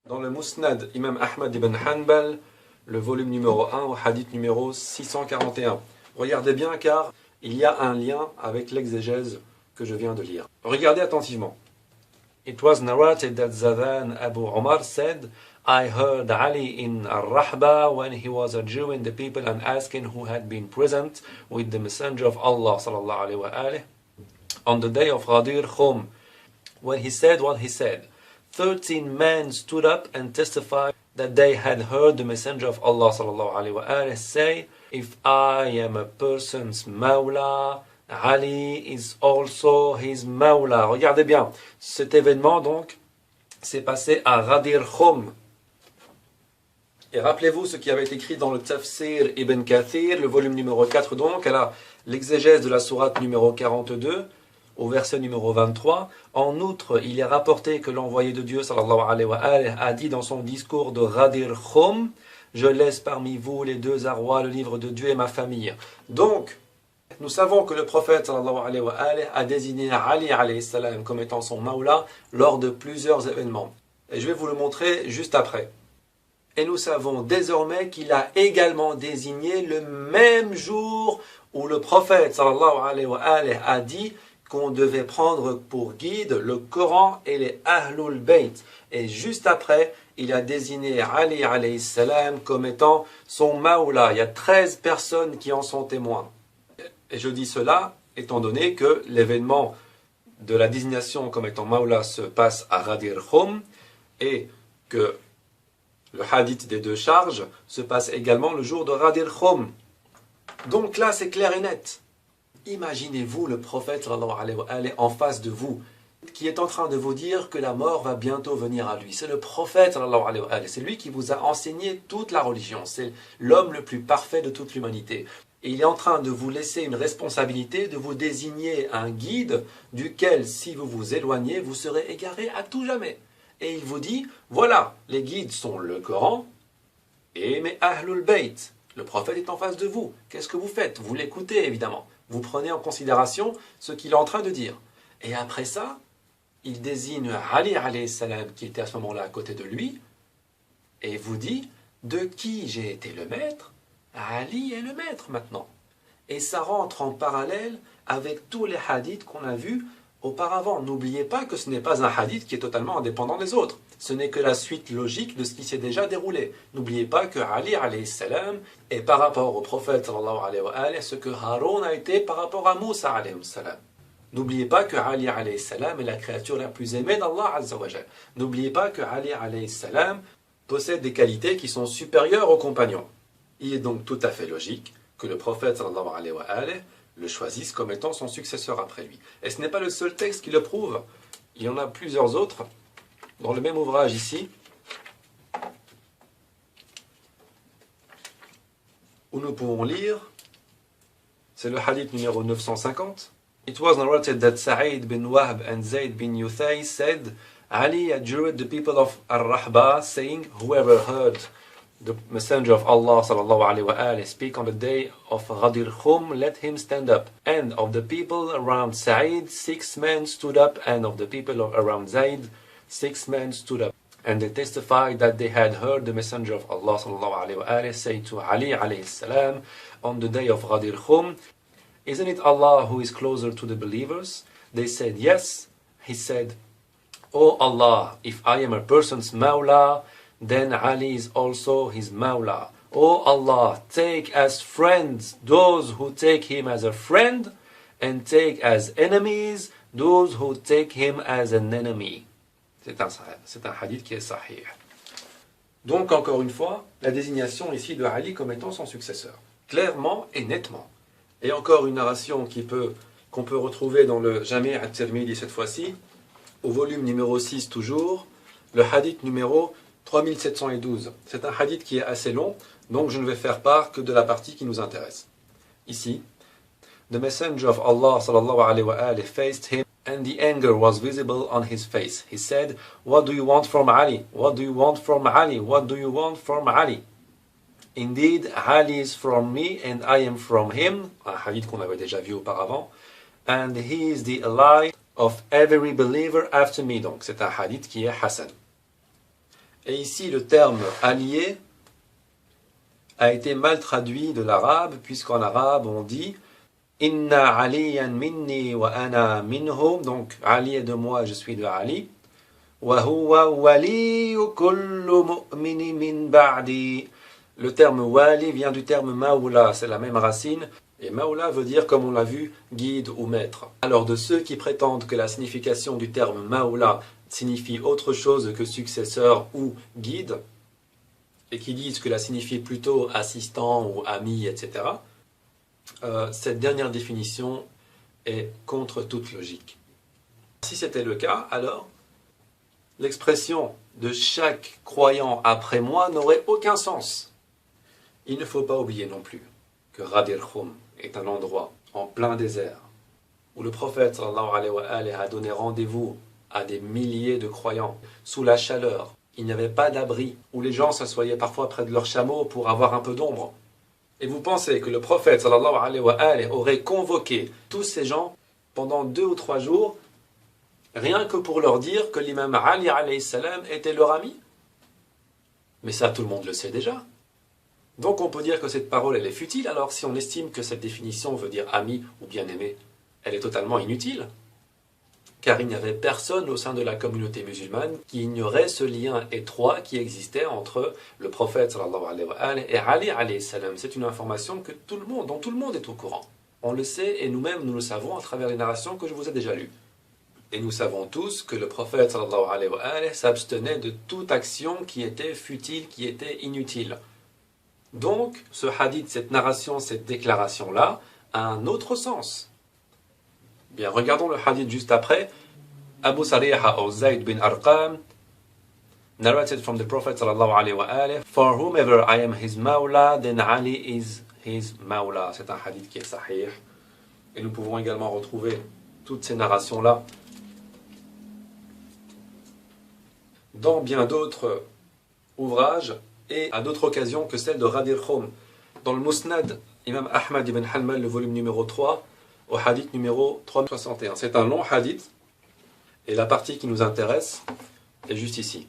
Dans le Musnad, Imam Ahmad ibn Hanbal, le volume numéro 1 au hadith numéro 641. Regardez bien car il y a un lien avec l'exégèse que je viens de lire. Regardez attentivement. It was narrated that Zadan Abu Umar said, I heard Ali in Al-Rahba when he was adjuring the people and asking who had been present with the Messenger of Allah sallallahu alayhi wa alihi on the day of Ghadir Khum. When he said what he said, 13 men stood up and testified that they had heard the Messenger of Allah sallallahu alayhi wa alihi say, if I am a person's Mawla, Ali is also his Mawla. Regardez bien, cet événement donc s'est passé à Ghadir Khum. Et rappelez-vous ce qui avait été écrit dans le Tafsir Ibn Kathir, le volume numéro 4 donc, à l'exégèse de la sourate numéro 42, au verset numéro 23. En outre, il est rapporté que l'envoyé de Dieu sallallahu alayhi wa alihi a dit dans son discours de Ghadir Khum, je laisse parmi vous les deux arrois, le livre de Dieu et ma famille. Donc, nous savons que le prophète sallallahu alayhi wa alihi a désigné Ali alayhi salam comme étant son Mawla lors de plusieurs événements. Et je vais vous le montrer juste après. Et nous savons désormais qu'il a également désigné le même jour où le prophète sallallahu alayhi wa alihi a dit qu'on devait prendre pour guide le Coran et les Ahlul Bayt. Et juste après, il a désigné Ali alayhi salam comme étant son Mawla. Il y a 13 personnes qui en sont témoins. Et je dis cela étant donné que l'événement de la désignation comme étant Mawla se passe à Ghadir Khum et que le hadith des deux charges se passe également le jour de Ghadir Khum. Donc là, c'est clair et net. Imaginez-vous le prophète sallallahu alayhi wa alihi en face de vous, qui est en train de vous dire que la mort va bientôt venir à lui. C'est le prophète sallallahu alayhi wa alihi. C'est lui qui vous a enseigné toute la religion. C'est l'homme le plus parfait de toute l'humanité. Et il est en train de vous laisser une responsabilité, de vous désigner un guide duquel, si vous vous éloignez, vous serez égaré à tout jamais. Et il vous dit, voilà, les guides sont le Coran et mes Ahlul Bayt. Le prophète est en face de vous. Qu'est-ce que vous faites? Vous l'écoutez, évidemment. Vous prenez en considération ce qu'il est en train de dire. Et après ça, il désigne Ali alayhi salam, qui était à ce moment-là à côté de lui, et vous dit, de qui j'ai été le maître? Ali est le maître maintenant. Et ça rentre en parallèle avec tous les hadiths qu'on a vus auparavant. N'oubliez pas que ce n'est pas un hadith qui est totalement indépendant des autres. Ce n'est que la suite logique de ce qui s'est déjà déroulé. N'oubliez pas que Ali alayhi salam est par rapport au prophète sallallahu alayhi wa alihi ce que Haroun a été par rapport à Moussa alayhi salam. N'oubliez pas que Ali alayhi salam est la créature la plus aimée d'Allah azza wa jal. N'oubliez pas que Ali alayhi salam possède des qualités qui sont supérieures aux compagnons. Il est donc tout à fait logique que le prophète sallallahu alayhi wa alihi le choisisse comme étant son successeur après lui. Et ce n'est pas le seul texte qui le prouve. Il y en a plusieurs autres. Dans le même ouvrage ici, où nous pouvons lire, c'est le hadith numéro 950. It was narrated that Sa'id bin Wahb and Zayd bin Yuthay said, Ali adjured the people of Ar-Rahba, saying, whoever heard the Messenger of Allah sallallahu alaihi wasallam speak on the day of Ghadir Khum, let him stand up. And of the people around Sa'id, 6 men stood up, and of the people around Zayd, 6 men stood up. And they testified that they had heard the Messenger of Allah sallallahu alaihi wasallam say to Ali alayhi salam on the day of Ghadir Khum, isn't it Allah who is closer to the believers? They said yes. He said, O Allah, if I am a person's Mawla, then Ali is also his Mawla. O Allah, take as friends those who take him as a friend, and take as enemies those who take him as an enemy. C'est un hadith qui est sahih. Donc, encore une fois, la désignation ici de Ali comme étant son successeur. Clairement et nettement. Et encore une narration qu'on peut retrouver dans le Jami' at-Tirmidhi cette fois-ci, au volume numéro 6 toujours, le hadith numéro 3712. C'est un hadith qui est assez long, donc je ne vais faire part que de la partie qui nous intéresse. Ici, the messenger of Allah sallallahu alayhi wa alihi faced him, and the anger was visible on his face. He said, what do you want from Ali? What do you want from Ali? What do you want from Ali? Indeed, Ali is from me and I am from him. Un hadith qu'on avait déjà vu auparavant. And he is the ally of every believer after me. Donc c'est un hadith qui est Hassan. Et ici, le terme allié a été mal traduit de l'arabe, puisqu'en arabe, on dit Inna aliyan minni wa ana minhum. Donc, Ali est de moi, je suis de Ali. Wa huwa waliyu kullu mu'mini min ba'di. Le terme wali vient du terme maoula, c'est la même racine. Et maoula veut dire, comme on l'a vu, guide ou maître. Alors, de ceux qui prétendent que la signification du terme maoula signifie autre chose que successeur ou guide, et qui disent que la signifie plutôt assistant ou ami, etc., cette dernière définition est contre toute logique. Si c'était le cas, alors l'expression de chaque croyant après moi n'aurait aucun sens. Il ne faut pas oublier non plus que Ghadir Khoum est un endroit en plein désert où le prophète sallallahu alayhi wa alayhi a donné rendez-vous à des milliers de croyants sous la chaleur. Il n'y avait pas d'abri où les gens s'assoyaient parfois près de leurs chameaux pour avoir un peu d'ombre. Et vous pensez que le prophète sallallahu alayhi wa alayhi aurait convoqué tous ces gens pendant 2 ou 3 jours rien que pour leur dire que l'imam Ali alayhi salam était leur ami? Mais ça, tout le monde le sait déjà. Donc on peut dire que cette parole, elle est futile, alors si on estime que cette définition veut dire ami ou bien-aimé, elle est totalement inutile. Car il n'y avait personne au sein de la communauté musulmane qui ignorait ce lien étroit qui existait entre le prophète sallallahu alayhi wa alayhi et Ali alayhi salam. C'est une information que dont tout le monde est au courant. On le sait et nous-mêmes nous le savons à travers les narrations que je vous ai déjà lues. Et nous savons tous que le prophète sallallahu alayhi wa alayhi s'abstenait de toute action qui était futile, qui était inutile. Donc, ce hadith, cette narration, cette déclaration-là, a un autre sens. Bien, regardons le hadith juste après. Abu Sariha ou Zayd bin Arqam narrated from the Prophet sallallahu alayhi wa alayhi, For whomever I am his mawla, then Ali is his mawla. C'est un hadith qui est sahih. Et nous pouvons également retrouver toutes ces narrations-là dans bien d'autres ouvrages et à d'autres occasions que celle de Ghadir Khoum. Dans le Musnad, Imam Ahmad ibn Hanbal, le volume numéro 3, au hadith numéro 361. C'est un long hadith, et la partie qui nous intéresse est juste ici.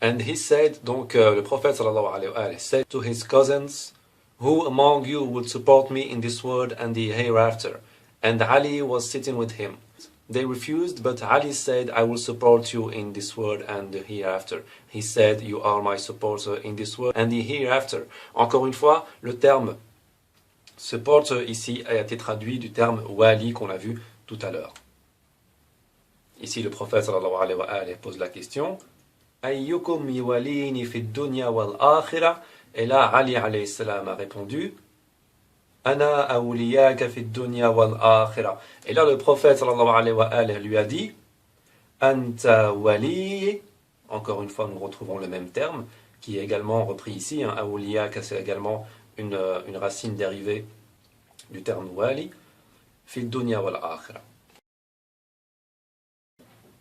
And he said, donc le prophète sallallahu alayhi wa alayhi said to his cousins, Who among you would support me in this world and the hereafter? And Ali was sitting with him. They refused, but Ali said, I will support you in this world and the hereafter. He said, You are my supporter in this world and the hereafter. Encore une fois, le terme supporter ici a été traduit du terme wali qu'on a vu tout à l'heure. Ici, le prophète sallallahu alayhi wa alayhi pose la question, Ayyukum yuwalini fi dunya wal akhirah? Et là, Ali alayhi salam a répondu, Ana awliyaka fi dunya wal akhirah. Et là, le prophète sallallahu alayhi wa alayhi lui a dit, Anta wali. Encore une fois, nous retrouvons le même terme, qui est également repris ici. Awliyaka, c'est également une racine dérivée du terme wali. Fi dunya wal akhirah.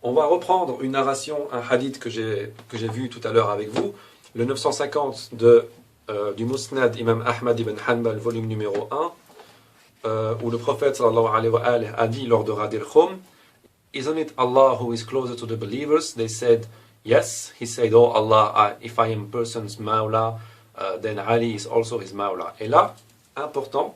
On va reprendre une narration, un hadith que j'ai vu tout à l'heure avec vous, le 950 du Musnad Imam Ahmad ibn Hanbal, volume numéro 1, où le prophète sallallahu alayhi wa alayhi a dit lors de Ghadir Khoum, Isn't it Allah who is closer to the believers? They said, Yes. He said, Oh Allah, if I am person's mawla, then Ali is also his mawla. Et là, important,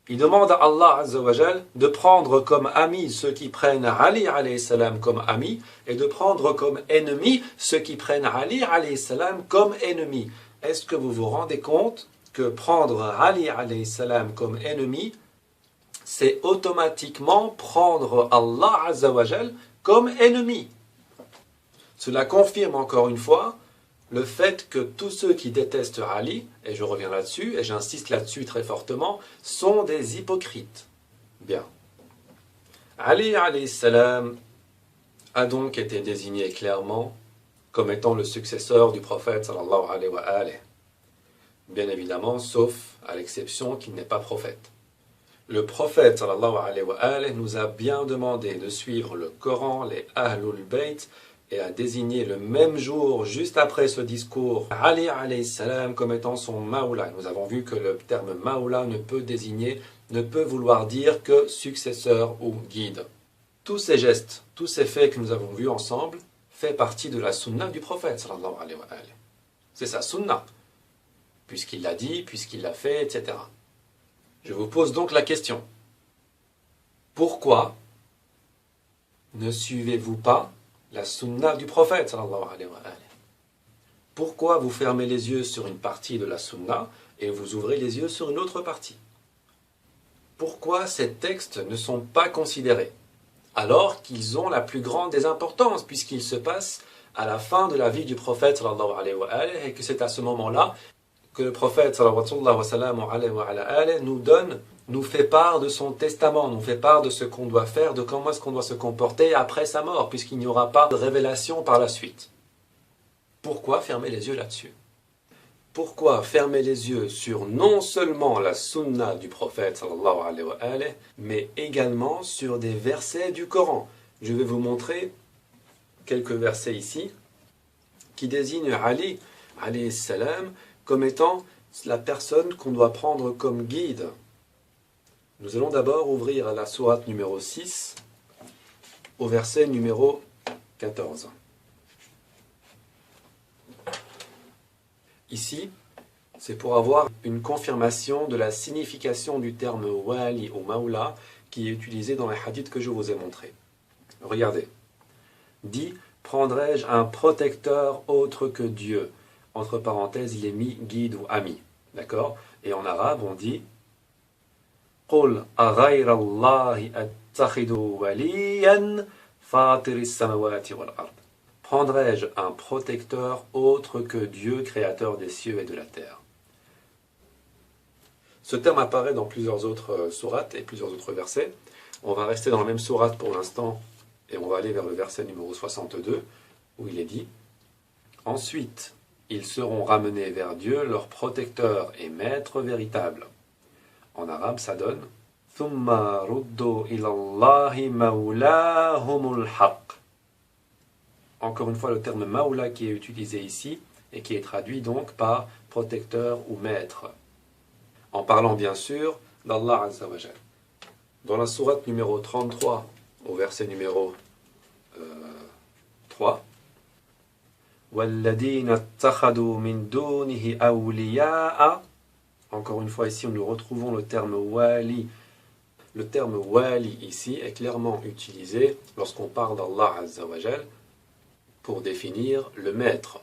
il demande à Allah Azza wa Jal de prendre comme amis ceux qui prennent Ali alayhi salam comme ami et de prendre comme ennemis ceux qui prennent Ali alayhi salam comme ennemi. Est-ce que vous vous rendez compte que prendre Ali alayhi salam comme ennemi, c'est automatiquement prendre Allah Azza wa Jal comme ennemi? Cela confirme encore une fois le fait que tous ceux qui détestent Ali, et je reviens là-dessus, et j'insiste là-dessus très fortement, sont des hypocrites. Bien. Ali alayhi salam a donc été désigné clairement comme étant le successeur du prophète sallallahu alayhi wa alayhi. Bien évidemment, sauf à l'exception qu'il n'est pas prophète. Le prophète sallallahu alayhi wa alayhi nous a bien demandé de suivre le Coran, les Ahlul Bayt, et a désigné le même jour, juste après ce discours, Ali alayhi salam comme étant son maoula. Nous avons vu que le terme maoula ne peut vouloir dire que successeur ou guide. Tous ces gestes, tous ces faits que nous avons vus ensemble, fait partie de la sunna du prophète, sallallahu alayhi wa alayhi. C'est sa sunna, puisqu'il l'a dit, puisqu'il l'a fait, etc. Je vous pose donc la question. Pourquoi ne suivez-vous pas la sunna du prophète, sallallahu alayhi wa alayhi? Pourquoi vous fermez les yeux sur une partie de la sunna et vous ouvrez les yeux sur une autre partie? Pourquoi ces textes ne sont pas considérés alors qu'ils ont la plus grande des importances puisqu'ils se passent à la fin de la vie du prophète sallallahu alayhi wa alayhi, et que c'est à ce moment-là que le prophète sallallahu alayhi wa alayhi nous fait part de son testament, nous fait part de ce qu'on doit faire, de comment est-ce qu'on doit se comporter après sa mort, puisqu'il n'y aura pas de révélation par la suite. Pourquoi fermer les yeux là-dessus? Pourquoi fermer les yeux sur non seulement la sunna du prophète sallallahu alayhi wa alayhi, mais également sur des versets du Coran? Je vais vous montrer quelques versets ici qui désignent Ali alayhi salam comme étant la personne qu'on doit prendre comme guide. Nous allons d'abord ouvrir la sourate numéro 6 au verset numéro 14. Ici, c'est pour avoir une confirmation de la signification du terme wali ou maula qui est utilisé dans les hadiths que je vous ai montrés. Regardez. Dit, prendrai-je un protecteur autre que Dieu? Entre parenthèses, il est mis guide ou ami. D'accord? Et en arabe, on dit قُلْ أَغَيْرَ اللَّهِ أَتَّخِذُ وَلِيًّا فَاطِرِ السَّمَوَاتِ وَالْأَرْضِ. Prendrai-je un protecteur autre que Dieu, créateur des cieux et de la terre? Ce terme apparaît dans plusieurs autres sourates et plusieurs autres versets. On va rester dans la même sourate pour l'instant et on va aller vers le verset numéro 62 où il est dit « Ensuite, ils seront ramenés vers Dieu, leur protecteur et maître véritable. » En arabe, ça donne « Thumma ruddu ilallahi mawlahumul haq » Encore une fois, le terme maula qui est utilisé ici et qui est traduit donc par protecteur ou maître. En parlant bien sûr d'Allah Azza wa Jal. Dans la sourate numéro 33, au verset numéro 3, وَالَّذِينَ اتَّخَذُوا مِن دُونِهِ أَوْلِيَاءَ. Encore une fois, ici, nous retrouvons le terme wali. Le terme wali ici est clairement utilisé lorsqu'on parle d'Allah Azza wa Jal pour définir le maître,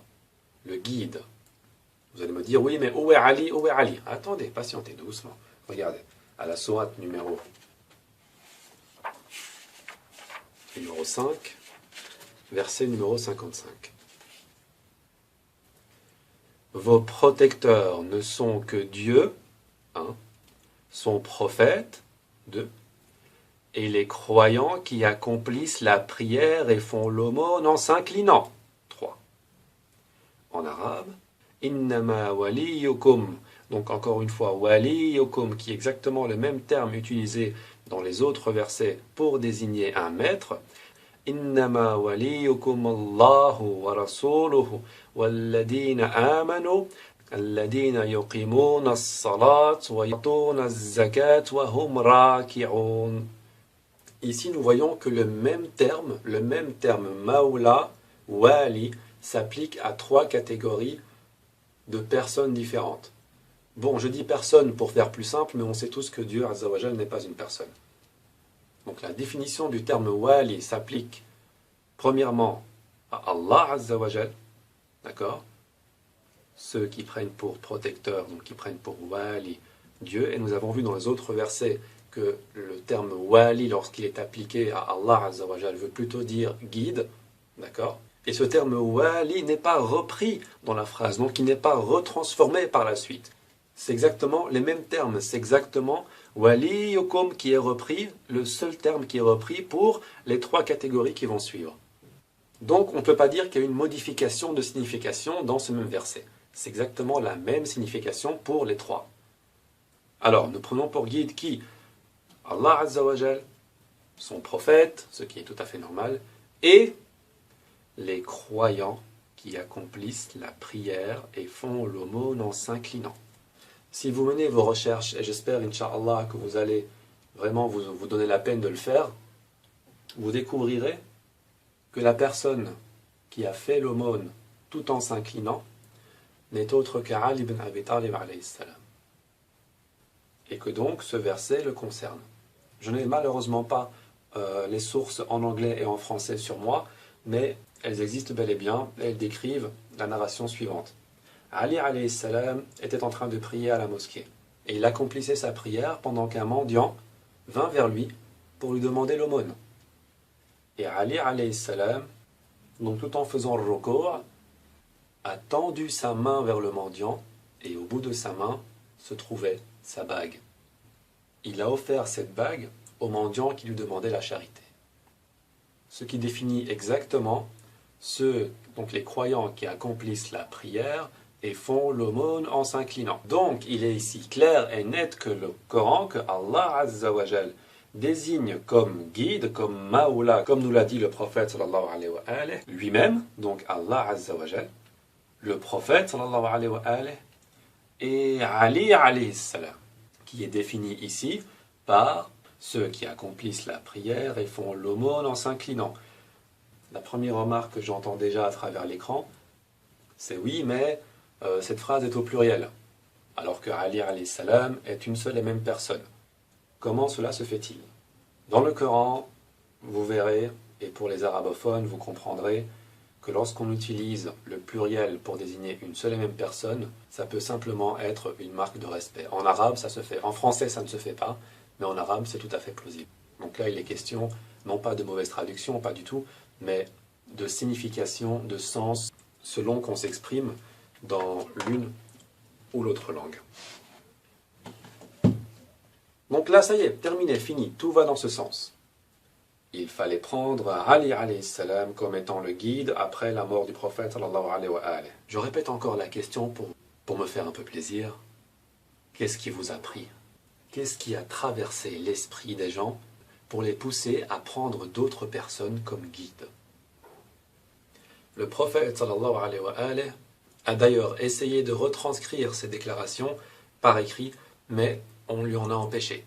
le guide. Vous allez me dire, oui, mais où est Ali? Où est Ali? Attendez, patientez doucement. Regardez, à la sourate numéro 5, verset numéro 55. Vos protecteurs ne sont que Dieu, 1, son prophète, 2, et les croyants qui accomplissent la prière et font l'aumône en s'inclinant, 3. En arabe, innama waliyukum, donc encore une fois, waliyukum, qui est exactement le même terme utilisé dans les autres versets pour désigner un maître. إنما وليكم الله ورسوله والذين آمنوا الذين يقيمون الصلاة ويؤتون الزكاة وهم راكعون. Ici, nous voyons que le même terme maula, wali, s'applique à 3 catégories de personnes différentes. Bon, je dis personne pour faire plus simple, mais on sait tous que Dieu Azza wa Jal n'est pas une personne. Donc la définition du terme wali s'applique premièrement à Allah Azza wa Jal, d'accord? Ceux qui prennent pour protecteur, donc qui prennent pour wali Dieu, et nous avons vu dans les autres versets que le terme wali, lorsqu'il est appliqué à Allah Azza wa Jal, veut plutôt dire guide, d'accord? Et ce terme wali n'est pas repris dans la phrase, donc il n'est pas retransformé par la suite. C'est exactement les mêmes termes, c'est exactement waliyukum qui est repris, le seul terme qui est repris pour les 3 catégories qui vont suivre. Donc on ne peut pas dire qu'il y a une modification de signification dans ce même verset. C'est exactement la même signification pour les 3. Alors nous prenons pour guide qui? Allah Azza wa Jal, son prophète, ce qui est tout à fait normal, et les croyants qui accomplissent la prière et font l'aumône en s'inclinant. Si vous menez vos recherches, et j'espère, Inch'Allah, que vous allez vraiment vous donner la peine de le faire, vous découvrirez que la personne qui a fait l'aumône tout en s'inclinant n'est autre qu'Ali ibn Abi Talib alayhi salam. Et que donc ce verset le concerne. Je n'ai malheureusement pas les sources en anglais et en français sur moi, mais elles existent bel et bien, et elles décrivent la narration suivante. Ali alayhi salam était en train de prier à la mosquée, et il accomplissait sa prière pendant qu'un mendiant vint vers lui pour lui demander l'aumône. Et Ali alayhi salam, donc tout en faisant le recours, a tendu sa main vers le mendiant, et au bout de sa main se trouvait sa bague. Il a offert cette bague au mendiant qui lui demandait la charité. Ce qui définit exactement ceux, donc les croyants qui accomplissent la prière et font l'aumône en s'inclinant. Donc il est ici clair et net que le Coran, que Allah Azza wa Jal désigne comme guide, comme Maoula, comme nous l'a dit le prophète sallallahu alayhi wa alayhi, lui-même, donc Allah Azza wa Jal, le prophète sallallahu alayhi wa alayhi, et Ali alayhi salam, qui est défini ici par ceux qui accomplissent la prière et font l'aumône en s'inclinant. La première remarque que j'entends déjà à travers l'écran, c'est oui, mais cette phrase est au pluriel, alors que Ali alayhi salam est une seule et même personne. Comment cela se fait-il? Dans le Coran, vous verrez, et pour les arabophones, vous comprendrez que lorsqu'on utilise le pluriel pour désigner une seule et même personne, ça peut simplement être une marque de respect. En arabe, ça se fait. En français, ça ne se fait pas, mais en arabe, c'est tout à fait plausible. Donc là, il est question, non pas de mauvaise traduction, pas du tout, mais de signification, de sens, selon qu'on s'exprime dans l'une ou l'autre langue. Donc là, ça y est, terminé, fini, tout va dans ce sens. Il fallait prendre Ali alayhi salam comme étant le guide après la mort du prophète sallallahu alayhi wa alayhi. Je répète encore la question pour me faire un peu plaisir. Qu'est-ce qui vous a pris? Qu'est-ce qui a traversé l'esprit des gens pour les pousser à prendre d'autres personnes comme guides? Le prophète sallallahu alayhi wa alayhi a d'ailleurs essayé de retranscrire ces déclarations par écrit, mais on lui en a empêché.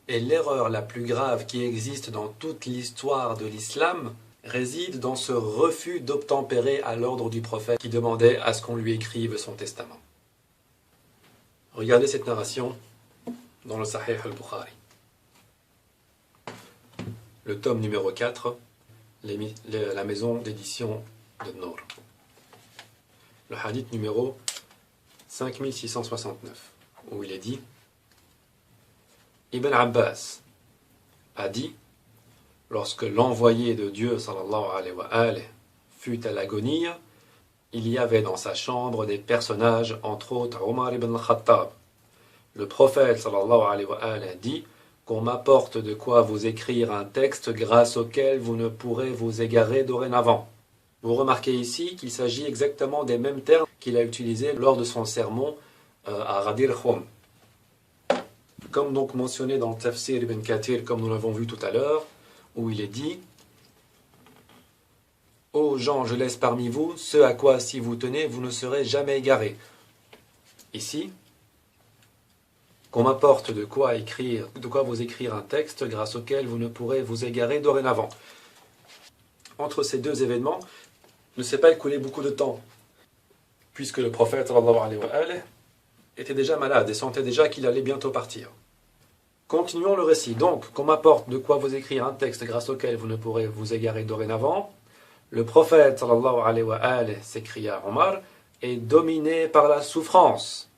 Et l'erreur la plus grave qui existe dans toute l'histoire de l'islam réside dans ce refus d'obtempérer à l'ordre du prophète qui demandait à ce qu'on lui écrive son testament. Regardez cette narration dans le Sahih al-Bukhari. Le tome numéro 4, la maison d'édition de Nour. Le hadith numéro 5669, où il est dit: Ibn Abbas a dit, lorsque l'envoyé de Dieu sallallahu alayhi wa alayhi fut à l'agonie, il y avait dans sa chambre des personnages, entre autres Omar ibn al-Khattab. Le prophète sallallahu alayhi wa alayhi dit qu'on m'apporte de quoi vous écrire un texte grâce auquel vous ne pourrez vous égarer dorénavant. Vous remarquez ici qu'il s'agit exactement des mêmes termes qu'il a utilisés lors de son sermon à Ghadir Khoum. Comme donc mentionné dans le Tafsir ibn Kathir, comme nous l'avons vu tout à l'heure, où il est dit: ô gens, je laisse parmi vous ce à quoi, si vous tenez, vous ne serez jamais égarés. Ici, qu'on m'apporte de quoi vous écrire un texte grâce auquel vous ne pourrez vous égarer dorénavant. Entre ces deux événements, ne s'est pas écoulé beaucoup de temps, puisque le prophète sallallahu alayhi wa alayhi était déjà malade et sentait déjà qu'il allait bientôt partir. Continuons le récit. Donc, qu'on m'apporte de quoi vous écrire un texte grâce auquel vous ne pourrez vous égarer dorénavant. Le prophète sallallahu alayhi wa alayhi, s'écria Omar, est dominé par la souffrance.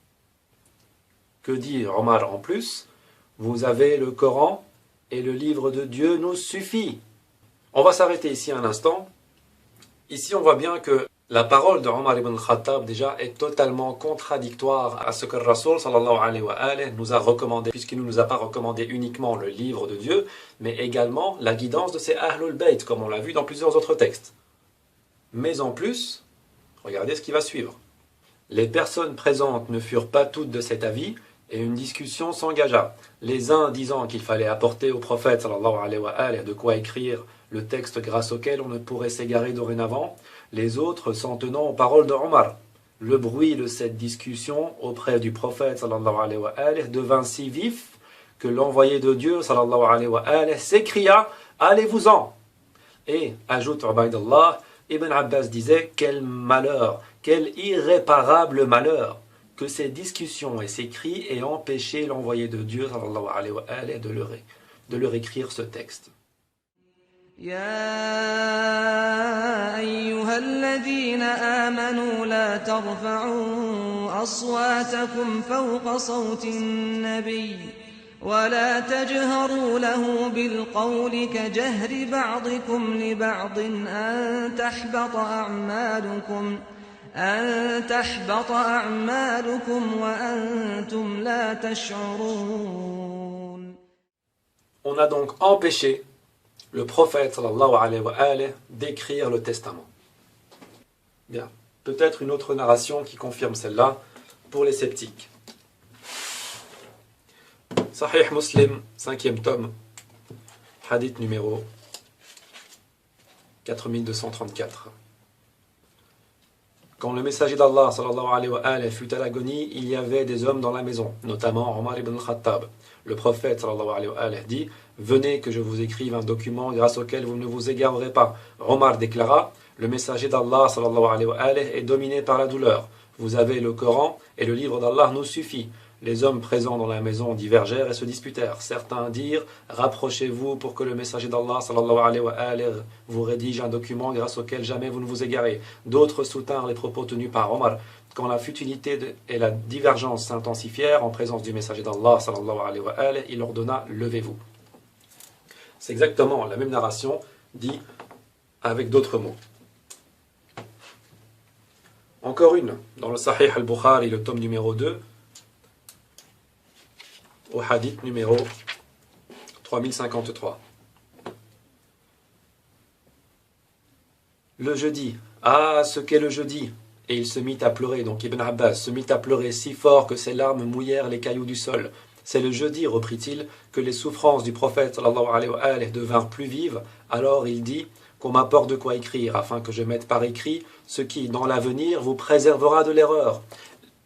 Que dit Omar en plus? Vous avez le Coran et le livre de Dieu nous suffit. On va s'arrêter ici un instant. Ici, on voit bien que la parole de Omar ibn Khattab déjà est totalement contradictoire à ce que le Rasoul sallallahu alayhi wa alayhi nous a recommandé, puisqu'il ne nous a pas recommandé uniquement le livre de Dieu, mais également la guidance de ses Ahlul Bayt, comme on l'a vu dans plusieurs autres textes. Mais en plus, regardez ce qui va suivre. Les personnes présentes ne furent pas toutes de cet avis, et une discussion s'engagea. Les uns disant qu'il fallait apporter au prophète sallallahu alayhi wa alayhi de quoi écrire le texte grâce auquel on ne pourrait s'égarer dorénavant, les autres s'en tenant aux paroles de Omar. Le bruit de cette discussion auprès du prophète sallallahu alayhi wa alayhi devint si vif que l'envoyé de Dieu sallallahu alayhi wa alayhi s'écria: allez-vous-en. Et, ajoute Ubaydullah, Ibn Abbas disait, quel malheur, quel irréparable malheur, que ces discussions et ces cris aient empêché l'envoyé de Dieu sallallahu alayhi wa alayhi, de leur écrire ce texte. يا أيها الذين آمنوا لا ترفعوا أصواتكم فوق صوت النبي ولا تجهروا له بالقول كجهر بعضكم لبعض أن تحبط أعمالكم وأنتم لا تشعرون. On a donc empêché le prophète sallallahu alayhi wa alayhi d'écrire le testament. Bien, peut-être une autre narration qui confirme celle-là pour les sceptiques. Sahih Muslim, 5e tome, hadith numéro 4234. Quand le messager d'Allah sallallahu alayhi wa alayhi fut à l'agonie, il y avait des hommes dans la maison, notamment Omar ibn al-Khattab. Le prophète sallallahu alayhi wa alayhi dit: venez que je vous écrive un document grâce auquel vous ne vous égarerez pas. Omar déclara: le messager d'Allah sallallahu alayhi wa alayhi est dominé par la douleur. Vous avez le Coran et le livre d'Allah nous suffit. Les hommes présents dans la maison divergèrent et se disputèrent. Certains dirent: rapprochez-vous pour que le messager d'Allah sallallahu alayhi wa alayhi vous rédige un document grâce auquel jamais vous ne vous égarez. D'autres soutinrent les propos tenus par Omar. Quand la futilité et la divergence s'intensifièrent en présence du messager d'Allah sallallahu alayhi wa alayhi, il ordonna: levez-vous. C'est exactement la même narration dit avec d'autres mots. Encore une, dans le Sahih al-Bukhari, le tome numéro 2, au hadith numéro 3053. Le jeudi, ah ce qu'est le jeudi! Et il se mit à pleurer, donc Ibn Abbas se mit à pleurer si fort que ses larmes mouillèrent les cailloux du sol. C'est le jeudi, reprit-il, que les souffrances du prophète sallallahu alayhi wa alayhi devinrent plus vives. Alors il dit: qu'on m'apporte de quoi écrire, afin que je mette par écrit ce qui, dans l'avenir, vous préservera de l'erreur.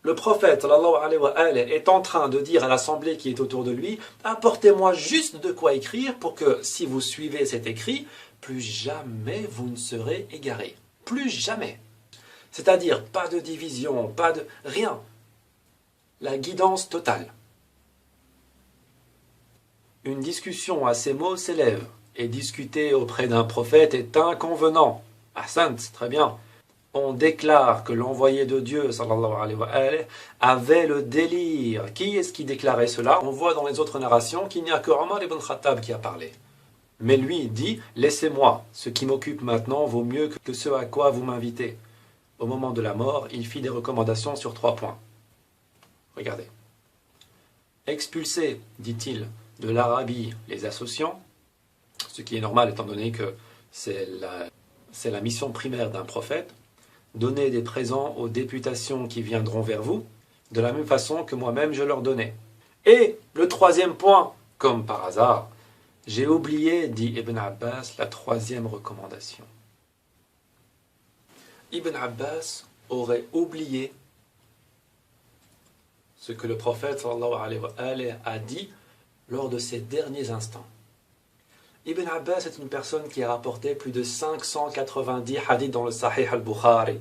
Le prophète sallallahu alayhi wa alayhi est en train de dire à l'assemblée qui est autour de lui: apportez-moi juste de quoi écrire pour que, si vous suivez cet écrit, plus jamais vous ne serez égarés. Plus jamais. C'est-à-dire pas de division, pas de rien. La guidance totale. Une discussion à ces mots s'élève, et discuter auprès d'un prophète est inconvenant. Hassan, très bien. On déclare que l'envoyé de Dieu, sallallahu alayhi wa alayhi, avait le délire. Qui est-ce qui déclarait cela? On voit dans les autres narrations qu'il n'y a que Omar ibn Khattab qui a parlé. Mais lui dit: laissez-moi, ce qui m'occupe maintenant vaut mieux que ce à quoi vous m'invitez. Au moment de la mort, il fit des recommandations sur 3 points. Regardez. Expulser, dit-il, de l'Arabie les associants, ce qui est normal étant donné que c'est la mission primaire d'un prophète. Donner des présents aux députations qui viendront vers vous, de la même façon que moi-même je leur donnais. Et le 3e point, comme par hasard, j'ai oublié, dit Ibn Abbas, la 3e recommandation. Ibn Abbas aurait oublié ce que le prophète sallallahu alayhi wa alayhi a dit lors de ses derniers instants. Ibn Abbas est une personne qui a rapporté plus de 590 hadiths dans le Sahih al-Bukhari.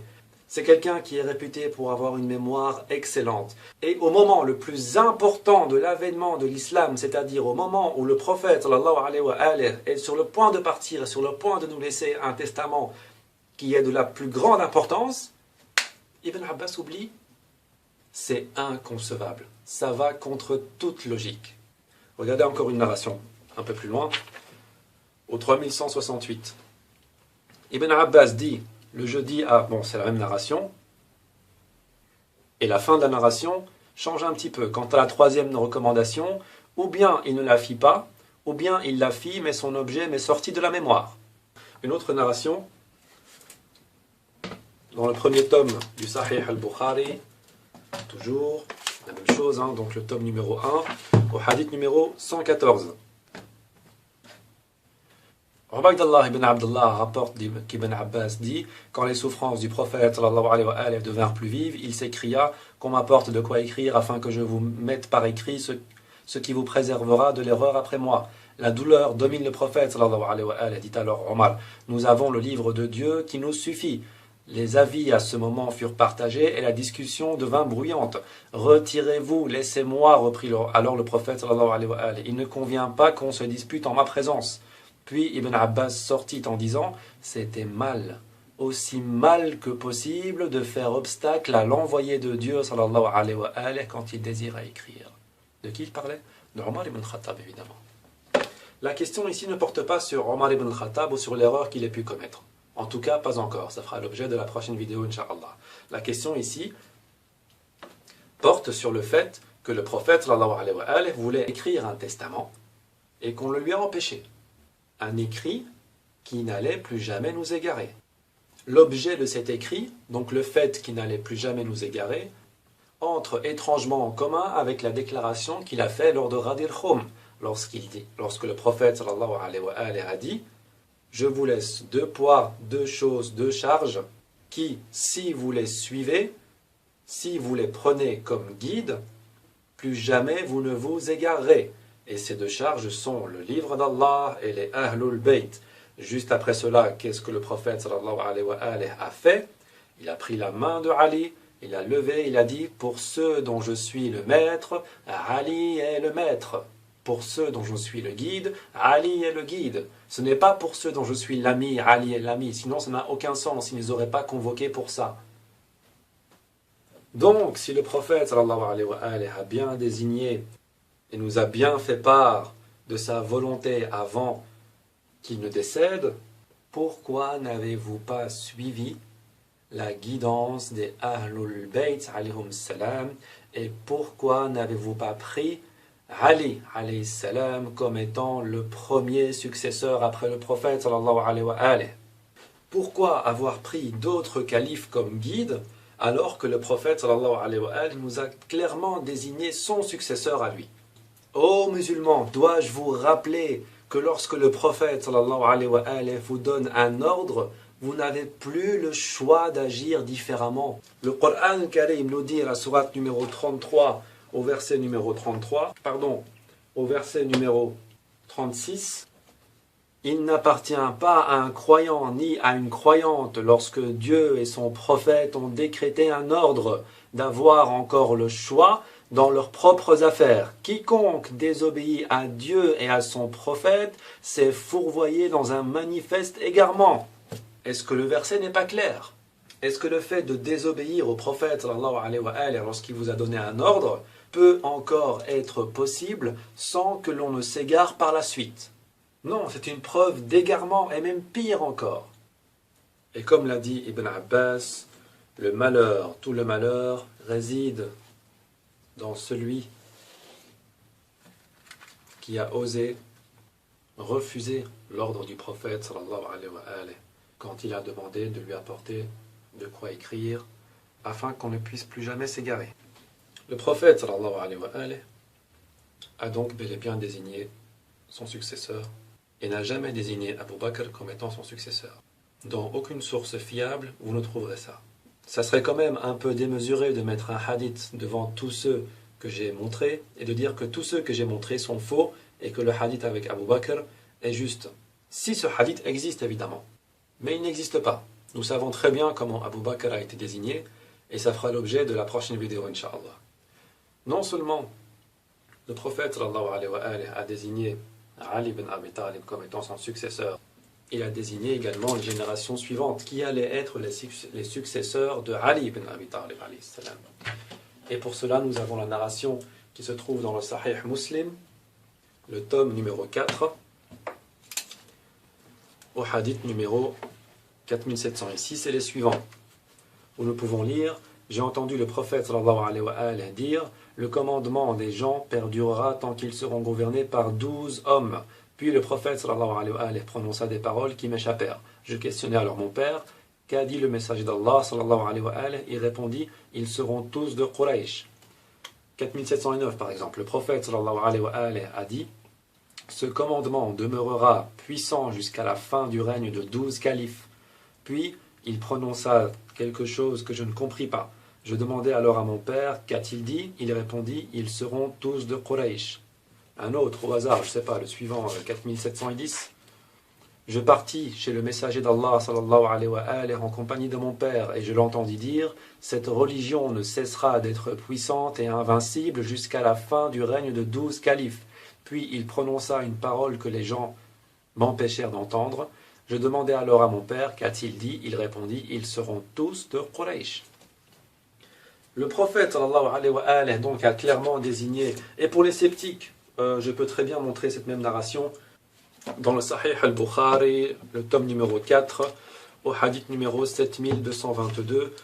C'est quelqu'un qui est réputé pour avoir une mémoire excellente. Et au moment le plus important de l'avènement de l'islam, c'est-à-dire au moment où le prophète sallallahu alayhi wa alayhi est sur le point de partir, sur le point de nous laisser un testament qui est de la plus grande importance, Ibn Abbas oublie. C'est inconcevable. Ça va contre toute logique. Regardez encore une narration, un peu plus loin, au 3168. Ibn Abbas dit, le jeudi c'est la même narration, et la fin de la narration change un petit peu. Quant à la 3e recommandation, ou bien il ne la fit pas, ou bien il la fit, mais son objet m'est sorti de la mémoire. Une autre narration, dans le 1er tome du Sahih al-Bukhari, toujours la même chose, donc le tome numéro 1, au hadith numéro 114. Ubaydullah ibn Abdullah rapporte qu'Ibn Abbas dit: quand les souffrances du prophète sallallahu alayhi wa alayhi devinrent plus vives, il s'écria: qu'on m'apporte de quoi écrire afin que je vous mette par écrit ce qui vous préservera de l'erreur après moi. La douleur domine le prophète sallallahu alayhi wa sallam. Dit alors Omar, nous avons le livre de Dieu qui nous suffit. Les avis à ce moment furent partagés et la discussion devint bruyante. Retirez-vous, laissez-moi, reprit alors le prophète sallallahu alayhi wa sallam. Il ne convient pas qu'on se dispute en ma présence. Puis Ibn Abbas sortit en disant, c'était mal, aussi mal que possible de faire obstacle à l'envoyé de Dieu sallallahu alayhi wa sallam quand il désirait écrire. De qui il parlait? De Omar ibn Khattab évidemment. La question ici ne porte pas sur Omar ibn Khattab ou sur l'erreur qu'il ait pu commettre. En tout cas, pas encore. Ça fera l'objet de la prochaine vidéo, Inch'Allah. La question ici porte sur le fait que le prophète sallallahu alayhi wa sallam voulait écrire un testament et qu'on le lui a empêché. Un écrit qui n'allait plus jamais nous égarer. L'objet de cet écrit, donc le fait qu'il n'allait plus jamais nous égarer, entre étrangement en commun avec la déclaration qu'il a faite lors de Ghadir Khoum, lorsque le prophète sallallahu alayhi wa sallam a dit « Je vous laisse 2 poids, 2 choses, 2 charges, qui, si vous les suivez, si vous les prenez comme guide, plus jamais vous ne vous égarerez. » Et ces 2 charges sont le livre d'Allah et les Ahlul Bayt. Juste après cela, qu'est-ce que le prophète sallallahu alayhi wa sallam a fait? Il a pris la main de Ali, il l'a levé, il a dit « Pour ceux dont je suis le maître, Ali est le maître. Pour ceux dont je suis le guide, Ali est le guide. Ce n'est pas pour ceux dont je suis l'ami, Ali est l'ami. Sinon, ça n'a aucun sens. Ils ne les auraient pas convoqués pour ça. » Donc, si le prophète sallallahu alayhi wa sallam a bien désigné et nous a bien fait part de sa volonté avant qu'il ne décède, pourquoi n'avez-vous pas suivi la guidance des Ahlul Bayt alayhum salam, et pourquoi n'avez-vous pas pris Ali alayhi salam comme étant le premier successeur après le prophète sallallahu alayhi wa sallam? Pourquoi avoir pris d'autres califes comme guides alors que le prophète sallallahu alayhi wa sallam nous a clairement désigné son successeur à lui? Ô musulmans, dois-je vous rappeler que lorsque le prophète sallallahu alayhi wa sallam vous donne un ordre, vous n'avez plus le choix d'agir différemment. Le Coran Karim nous dit à la sourate numéro 33, au verset numéro 36, il n'appartient pas à un croyant ni à une croyante lorsque Dieu et son prophète ont décrété un ordre d'avoir encore le choix dans leurs propres affaires. Quiconque désobéit à Dieu et à son prophète s'est fourvoyé dans un manifeste égarement. Est-ce que le verset n'est pas clair? Est-ce que le fait de désobéir au prophète sallallahu alayhi wa sallam lorsqu'il vous a donné un ordre peut encore être possible sans que l'on ne s'égare par la suite? Non, c'est une preuve d'égarement et même pire encore. Et comme l'a dit Ibn Abbas, le malheur, tout le malheur réside dans celui qui a osé refuser l'ordre du prophète sallallahu alayhi wa sallam quand il a demandé de lui apporter de quoi écrire afin qu'on ne puisse plus jamais s'égarer. Le prophète sallallahu alayhi wa sallam a donc bel et bien désigné son successeur et n'a jamais désigné Abu Bakr comme étant son successeur. Dans aucune source fiable, vous ne trouverez ça. Ça serait quand même un peu démesuré de mettre un hadith devant tous ceux que j'ai montrés et de dire que tous ceux que j'ai montrés sont faux et que le hadith avec Abu Bakr est juste. Si ce hadith existe évidemment, mais il n'existe pas. Nous savons très bien comment Abu Bakr a été désigné et ça fera l'objet de la prochaine vidéo, Inch'Allah. Non seulement le prophète sallallahu alayhi wa sallam a désigné Ali ibn Abi Talib comme étant son successeur, il a désigné également les générations suivantes qui allaient être les successeurs de Ali ibn Abi Talib alayhi salam. Et pour cela, nous avons la narration qui se trouve dans le Sahih Muslim, le tome numéro 4, au hadith numéro 4706 et les suivants, où nous pouvons lire « J'ai entendu le prophète sallallahu alayhi wa sallam dire « Le commandement des gens perdurera tant qu'ils seront gouvernés par 12 hommes. » Puis le prophète sallallahu alayhi wa sallam prononça des paroles qui m'échappèrent. Je questionnai alors mon père « Qu'a dit le messager d'Allah sallallahu alayhi wa sallam ?» Il répondit « Ils seront tous de Quraysh. » 4709 par exemple, le prophète sallallahu alayhi wa sallam a dit « Ce commandement demeurera puissant jusqu'à la fin du règne de 12 califes. » Puis il prononça quelque chose que je ne compris pas. Je demandai alors à mon père « Qu'a-t-il dit ?» Il répondit « Ils seront tous de Quraysh. » un autre au hasard, je sais pas, le suivant, 4710. Je partis chez le messager d'Allah sallallahu alayhi wa alayhi, en compagnie de mon père et je l'entendis dire: cette religion ne cessera d'être puissante et invincible jusqu'à la fin du règne de 12 califes. Puis il prononça une parole que les gens m'empêchèrent d'entendre. Je demandai alors à mon père: qu'a-t-il dit? Il répondit: ils seront tous de Quraysh. Le prophète sallallahu alayhi wa alayhi donc a clairement désigné, et pour les sceptiques, je peux très bien montrer cette même narration dans le Sahih al-Bukhari, le tome numéro 4, au hadith numéro 7222,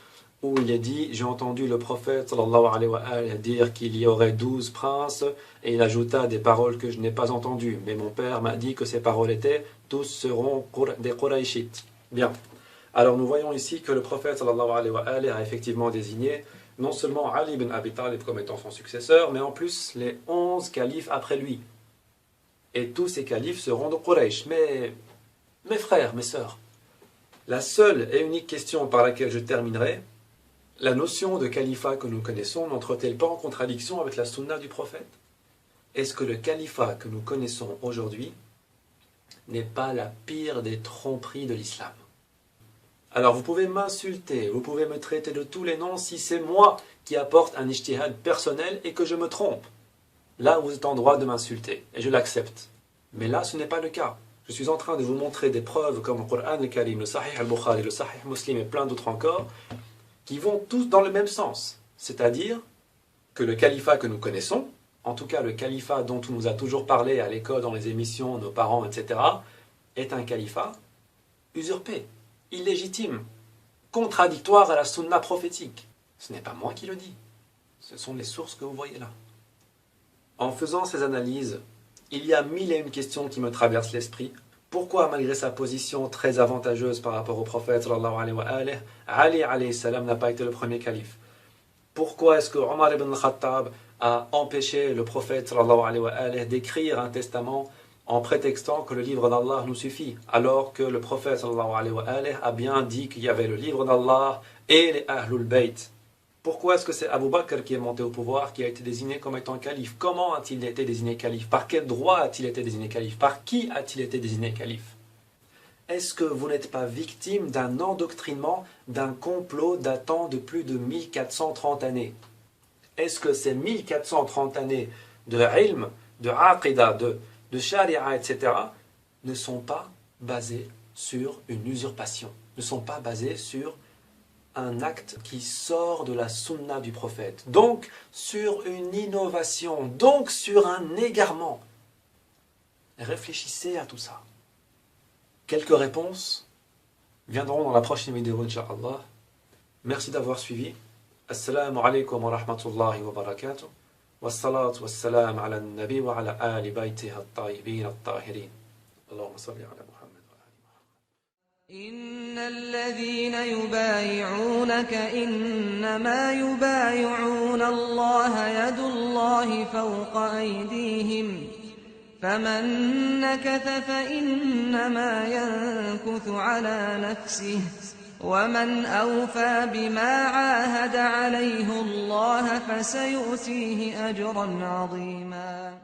où il est dit: j'ai entendu le prophète sallallahu alayhi wa alayhi dire qu'il y aurait 12 princes, et il ajouta des paroles que je n'ai pas entendues, mais mon père m'a dit que ces paroles étaient: tous seront des Qurayshites. Bien. Alors nous voyons ici que le prophète sallallahu alayhi wa alayhi a effectivement désigné non seulement Ali ibn Abi Talib comme étant son successeur, mais en plus les 11 califes après lui. Et tous ces califes seront de Quraysh. Mais, mes frères, mes sœurs, la seule et unique question par laquelle je terminerai: la notion de califat que nous connaissons n'entre-t-elle pas en contradiction avec la sunna du prophète? Est-ce que le califat que nous connaissons aujourd'hui n'est pas la pire des tromperies de l'islam? Alors vous pouvez m'insulter, vous pouvez me traiter de tous les noms si c'est moi qui apporte un ijtihad personnel et que je me trompe. Là, vous êtes en droit de m'insulter, et je l'accepte. Mais là, ce n'est pas le cas. Je suis en train de vous montrer des preuves comme le Coran al-Karim, le Sahih al-Bukhari, le Sahih Muslim et plein d'autres encore, qui vont tous dans le même sens. C'est-à-dire que le califat que nous connaissons, en tout cas le califat dont on nous a toujours parlé à l'école, dans les émissions, nos parents, etc., est un califat usurpé, illégitime, contradictoire à la sunna prophétique. Ce n'est pas moi qui le dis. Ce sont les sources que vous voyez là. En faisant ces analyses, il y a mille et une questions qui me traversent l'esprit. Pourquoi, malgré sa position très avantageuse par rapport au prophète sallallahu alayhi wa alayhi, Ali alayhi salam n'a pas été le premier calife? Pourquoi est-ce que Omar ibn al-Khattab a empêché le prophète sallallahu alayhi wa alayhi d'écrire un testament en prétextant que le livre d'Allah nous suffit, alors que le prophète sallallahu alayhi wa alayhi a bien dit qu'il y avait le livre d'Allah et les Ahlul Bayt? Pourquoi est-ce que c'est Abu Bakr qui est monté au pouvoir, qui a été désigné comme étant calife? Comment a-t-il été désigné calife? Par quel droit a-t-il été désigné calife? Par qui a-t-il été désigné calife? Est-ce que vous n'êtes pas victime d'un endoctrinement, d'un complot datant de plus de 1430 années? Est-ce que ces 1430 années de ilm, de aqidah, de sharia, etc., ne sont pas basées sur une usurpation, ne sont pas basées sur un acte qui sort de la sunna du prophète, donc sur une innovation, donc sur un égarement? Réfléchissez à tout ça. Quelques réponses viendront dans la prochaine vidéo, Inch'Allah. Merci d'avoir suivi. Assalamu alaikum wa rahmatullahi wa barakatuh. Wassalatu wassalam ala nabi wa ala ali baytihi at-tayyibin at-tahirin. Allahumma salli ala Muhammad. إن الذين يبايعونك إنما يبايعون الله يد الله فوق أيديهم فمن نكث فإنما ينكث على نفسه ومن أوفى بما عاهد عليه الله فسيؤتيه أجرا عظيما